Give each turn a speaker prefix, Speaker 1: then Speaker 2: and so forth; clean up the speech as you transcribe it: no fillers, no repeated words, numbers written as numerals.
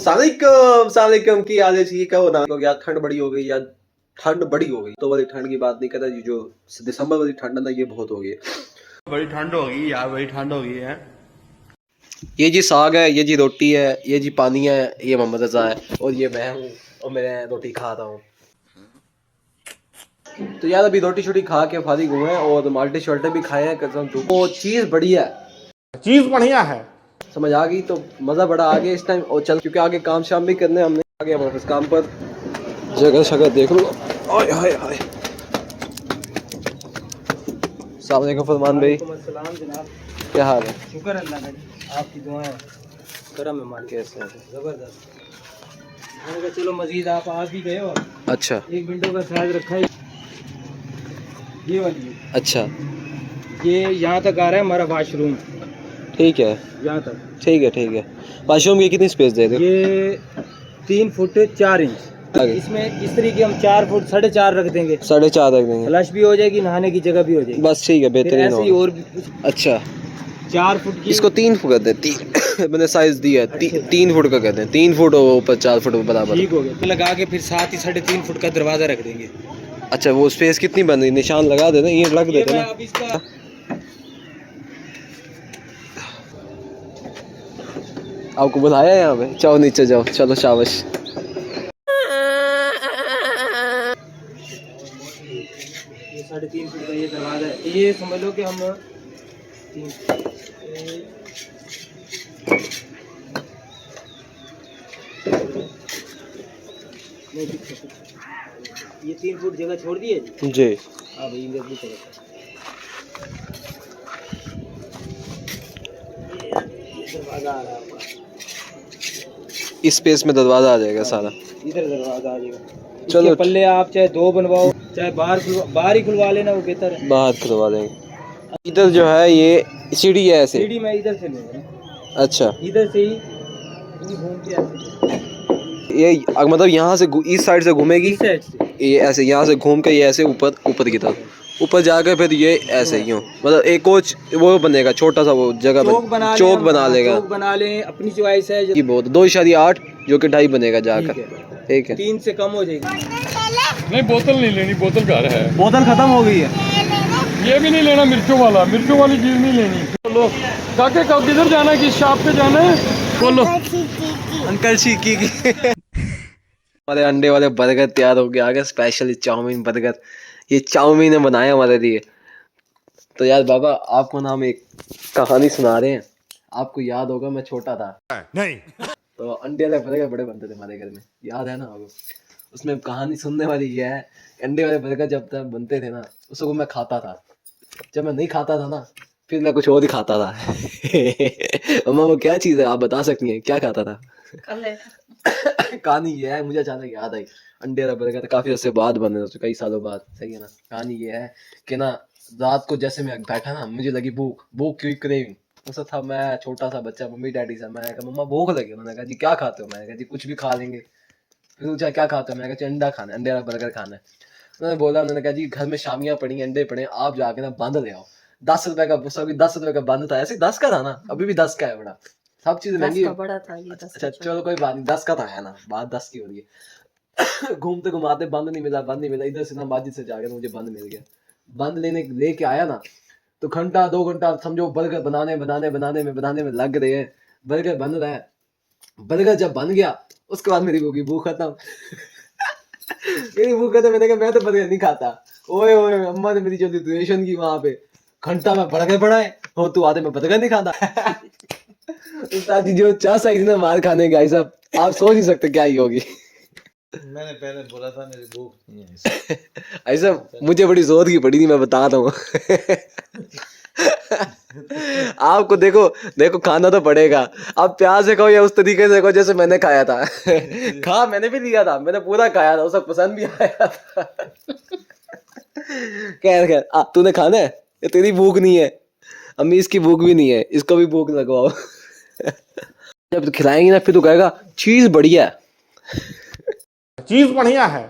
Speaker 1: सलामकुम की हाल है जी का हो ना हो गया ठंड बड़ी हो गई या ठंड बड़ी हो गई तो वाली ठंड की बात नहीं करता जी जो दिसंबर वाली ठंड है ना ये बहुत हो गई है
Speaker 2: बड़ी ठंड हो गई यार बड़ी ठंड हो गई है
Speaker 1: ये जी साग है ये जी रोटी है ये जी पानी है ये मोहम्मद रजा है और ये मैं हूँ और मैं रोटी खा रहा हूँ तो यार अभी रोटी छोटी खा के फारिग हुए हैं और माल्टे शल्टे भी खाए हैं कसम तो चीज़ बढ़िया है
Speaker 2: चीज बढ़िया है
Speaker 1: समझ आ गई तो मज़ा बड़ा आ गया इस टाइम और चल क्योंकि आगे काम शाम भी करने हमने आगे हमारे पास काम पर जगह शगह देख लो हाय हाय हाय अस्सलाम वालेकुम फरमान भाई क्या हाल है
Speaker 3: शुक्र अल्लाह का आपकी दुआएं करम है मान
Speaker 1: कैसे हैं
Speaker 3: जबरदस्त मैंने कहा चलो मजीद आप भी गए हो
Speaker 1: अच्छा
Speaker 3: एक विंडो का साइज रखा है ये वाली
Speaker 1: अच्छा
Speaker 3: ये यहाँ तक आ रहा है हमारा वाशरूम
Speaker 1: ठीक है
Speaker 3: यहाँ तक
Speaker 1: ठीक है वाशरूम की कितनी स्पेस दे दो
Speaker 3: ये 3 फुट 4 इंच
Speaker 1: आगे।
Speaker 3: इसमें इस तरीके हम 4 फुट 4.5 रख देंगे
Speaker 1: 4.5 रख देंगे
Speaker 3: फ्लश भी हो जाएगी नहाने की जगह भी हो जाएगी
Speaker 1: बस ठीक है
Speaker 3: फिर
Speaker 1: बेहतरीन
Speaker 3: ऐसे ही
Speaker 1: होगा
Speaker 3: और भी कुछ
Speaker 1: अच्छा
Speaker 3: 4 फुट की
Speaker 1: इसको 3 फुट कर दे 3 मैंने साइज दिया है 3 फुट का कहते हैं 3 फुट और ऊपर 4 फुट बराबर
Speaker 3: ठीक हो गया तो लगा के फिर साथ ही 3.5 फुट का दरवाजा रख देंगे
Speaker 1: अच्छा वो स्पेस कितनी बन रही निशान लगा देना ये रख
Speaker 3: ये
Speaker 1: देते
Speaker 3: मैं
Speaker 1: ना
Speaker 3: अब इसका
Speaker 1: आपको बुलाया यहाँ पे जाओ नीचे जाओ चलो शाबाश
Speaker 3: ये 3.5 फुट का ये दरवाजा है ये समझ लो कि हम 3 फुट जगह छोड़ दिए
Speaker 1: जी
Speaker 3: हाँ भाई इधर भी चलो दरवाजा आ रहा है आपका
Speaker 1: इस स्पेस में दरवाजा आ जाएगा सारा
Speaker 3: इधर दरवाजा आ जाएगा
Speaker 1: चलो।
Speaker 3: चलो पल्ले आप चाहे 2 बनवाओ चाहे बाहर ही खुलवा लेना वो बेहतर है
Speaker 1: बाहर खुलवा देंगे इधर जो है ये सीढ़ी है ऐसे
Speaker 3: सीढ़ी मैं इधर से लूँगा
Speaker 1: अच्छा
Speaker 3: इधर से ही घूम के ऐसे
Speaker 1: ये मतलब यहाँ से इस साइड से घूमेगी
Speaker 3: इस साइड से
Speaker 1: ये ऐसे यहाँ से घूम के ये ऐसे ऊपर की तरफ ऊपर जाकर फिर ये ऐसे यूँ मतलब एक कोच वो बनेगा छोटा सा वो जगह चौक बना लेगा
Speaker 3: चौक बना लें अपनी चॉइस है
Speaker 1: की बहुत 2.8 जो कि 2.5 बनेगा जाकर ठीक है
Speaker 3: 3 से कम हो जाएगी
Speaker 2: नहीं बोतल नहीं लेनी बोतल घर है
Speaker 3: बोतल खत्म हो गई है
Speaker 2: ये भी नहीं लेना मिर्चों वाली चीज नहीं लेनी बोलो काके कब किधर जाना है किस शॉप पे जाना है बोलो
Speaker 1: अंकल चीकी की हमारे अंडे वाले बर्गर तैयार हो गया आगे स्पेशली चाउमीन बर्गर ये चाउमीन ने बनाया हमारे लिए तो यार बाबा आपको ना हम एक कहानी सुना रहे हैं आपको याद होगा मैं छोटा था
Speaker 2: नहीं
Speaker 1: तो अंडे वाले बर्गर बड़े बनते थे हमारे घर में याद है ना आपको उसमें कहानी सुनने वाली ये है अंडे वाले बर्गर जब तक बनते थे ना उसको मैं खाता था जब मैं नहीं खाता था ना फिर मैं कुछ और ही खाता था अम्मा वो क्या चीज़ है आप बता सकती हैं क्या खाता था कहानी ये है मुझे अचानक याद आई अंडे वाला बर्गर काफ़ी अर्से बाद बने कई सालों बाद सही है ना कहानी ये है कि ना रात को जैसे मैं बैठा ना मुझे लगी भूख क्यों क्रेविंग ऐसा था मैं छोटा सा बच्चा मम्मी डैडी से मैंने कहा मम्मा भूख लगी उन्होंने कहा जी क्या खाते हो मैंने कहा जी कुछ भी खा लेंगे फिर पूछा क्या खाते हो मैंने कहा अंडा खाना है अंडे वाला बर्गर खाना है उन्होंने बोला उन्होंने कहा जी घर में शामियाँ पड़ी अंडे पड़े आप जाके ना बंद ले आओ 10 रुपए का सभी 10 रुपए का बंद था ऐसे 10 का था ना अभी भी 10 का है बड़ा सब चीज महंगी
Speaker 4: बड़ा था ये
Speaker 1: अच्छा चलो कोई बात नहीं 10 का था है ना बात 10 की हो रही है घूमते घुमाते बंद नहीं मिला इधर से ना माजिद से जाकर मुझे बंद मिल गया बंद लेके आया ना तो घंटा 2 घंटा समझो बर्गर बनाने में लग रहे हैं बर्गर बन रहा है बर्गर जब बन गया उसके बाद मेरी भूख खत्म मैंने कहा मैं तो बर्गर नहीं खाता ओए अम्मा ने मेरी जो सिचुएशन की वहां पे घंटा में बर्गर बनाए हो तू आते में बर्गर नहीं खाता उस्ताद जी जो चाह सकती ना मार खाने का सब आप सोच नहीं सकते क्या ही होगी
Speaker 5: मैंने पहले बोला था मेरी भूख नहीं है
Speaker 1: ऐसा मुझे बड़ी जोर की पड़ी थी मैं बता हूँ आपको देखो खाना तो पड़ेगा आप प्यार से खाओ या उस तरीके से खाओ जैसे मैंने खाया था खा मैंने भी लिया था मैंने पूरा खाया था उसे पसंद भी आया था खैर तूने खाना है ये तेरी भूख नहीं है अम्मी इसकी भूख भी नहीं है इसको भी भूख लगवाओ जब तो खिलाएंगे ना फिर तो कहेगा चीज बढ़िया है
Speaker 2: चीज बढ़िया है